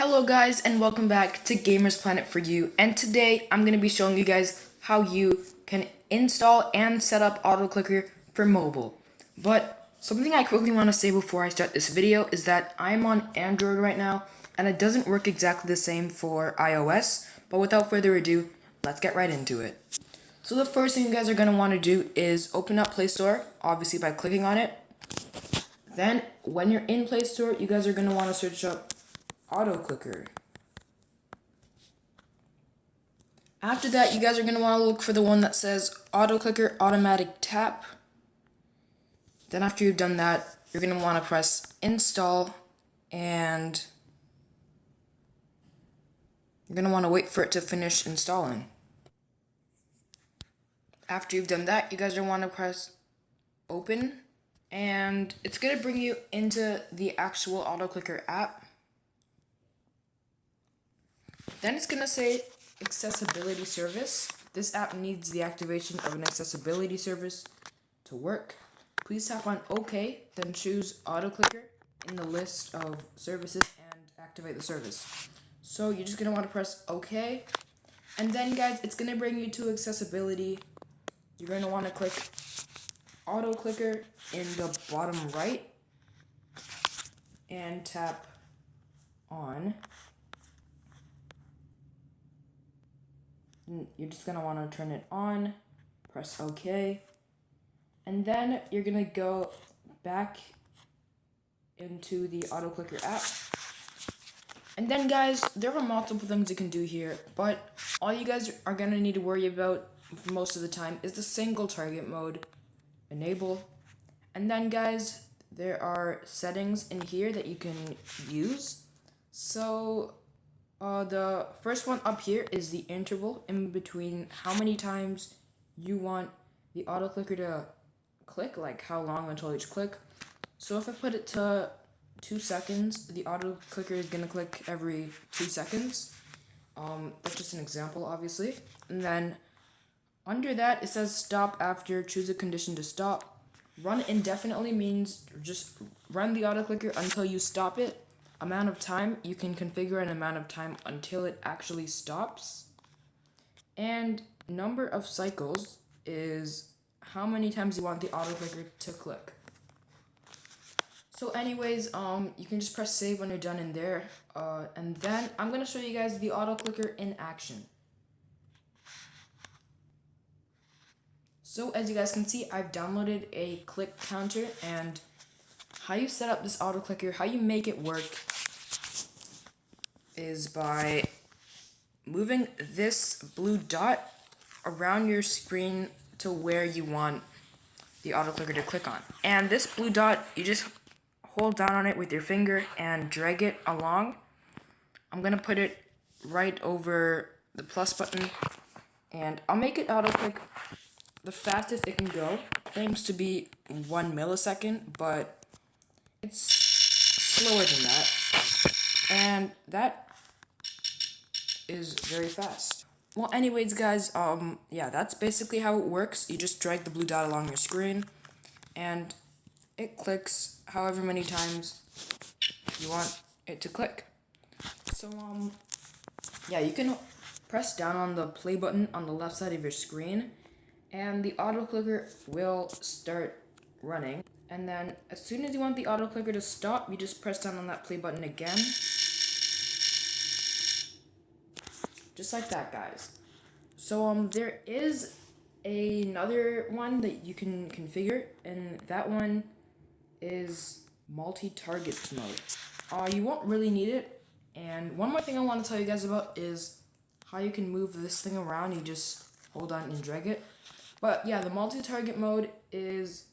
Hello guys and welcome back to Gamers Planet for You, and today I'm going to be showing you guys how you can install and set up AutoClicker for mobile. But something I quickly want to say before I start this video is that I'm on Android right now and it doesn't work exactly the same for iOS, but without further ado, let's get right into it. So the first thing you guys are going to want to do is open up Play Store, obviously by clicking on it. Then when you're in Play Store, you guys are going to want to search up AutoClicker. After that, you guys are going to want to look for the one that says AutoClicker Automatic Tap. Then after you've done that, you're going to want to press Install, and you're going to want to wait for it to finish installing. After you've done that, you guys are going to want to press Open, and it's going to bring you into the actual AutoClicker app. Then it's going to say Accessibility Service. This app needs the activation of an accessibility service to work. Please tap on OK, then choose AutoClicker in the list of services and activate the service. So you're just going to want to press OK. And then guys, it's going to bring you to accessibility. You're going to want to click AutoClicker in the bottom right and tap on. You're just going to want to turn it on, press OK, and then you're going to go back into the AutoClicker app. And then guys, there are multiple things you can do here, but all you guys are going to need to worry about for most of the time is the single target mode. Enable. And then guys, there are settings in here that you can use. So the first one up here is the interval in between how many times you want the AutoClicker to click, like how long until each click. So if I put it to 2 seconds, the AutoClicker is going to click every 2 seconds. That's just an example, obviously. And then under that, it says stop after, choose a condition to stop. Run indefinitely means just run the AutoClicker until you stop it. Amount of time, you can configure an amount of time until it actually stops. And number of cycles is how many times you want the AutoClicker to click. So anyways, you can just press save when you're done in there. And then I'm going to show you guys the AutoClicker in action. So as you guys can see, I've downloaded a click counter, and how you set up this AutoClicker, how you make it work, is by moving this blue dot around your screen to where you want the AutoClicker to click on. And this blue dot, you just hold down on it with your finger and drag it along. I'm going to put it right over the plus button, and I'll make it AutoClick the fastest it can go. It claims to be 1 millisecond, but it's slower than that. And that is very fast. Well, anyways, guys, yeah, that's basically how it works. You just drag the blue dot along your screen, and it clicks however many times you want it to click. So, yeah, you can press down on the play button on the left side of your screen, and the AutoClicker will start running. And then as soon as you want the AutoClicker to stop, you just press down on that play button again. Just like that, guys. So there is another one that you can configure, and that one is multi-target mode. You won't really need it. And one more thing I want to tell you guys about is how you can move this thing around. You just hold on and drag it. But yeah, the multi-target mode is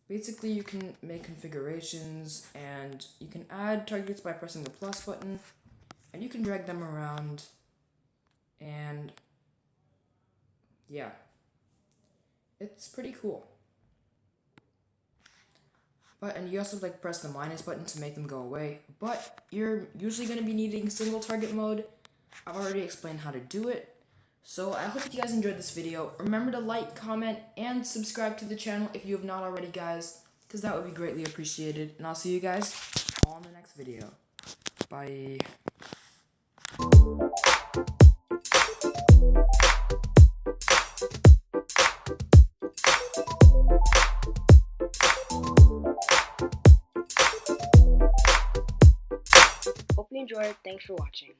basically you can make configurations, and you can add targets by pressing the plus button, and you can drag them around. And yeah, it's pretty cool. And you also press the minus button to make them go away. But you're usually going to be needing single target mode. I've already explained how to do it. So I hope you guys enjoyed this video. Remember to like, comment, and subscribe to the channel if you have not already, guys, because that would be greatly appreciated. And I'll see you guys all in the next video. Bye. you enjoyed, thanks for watching.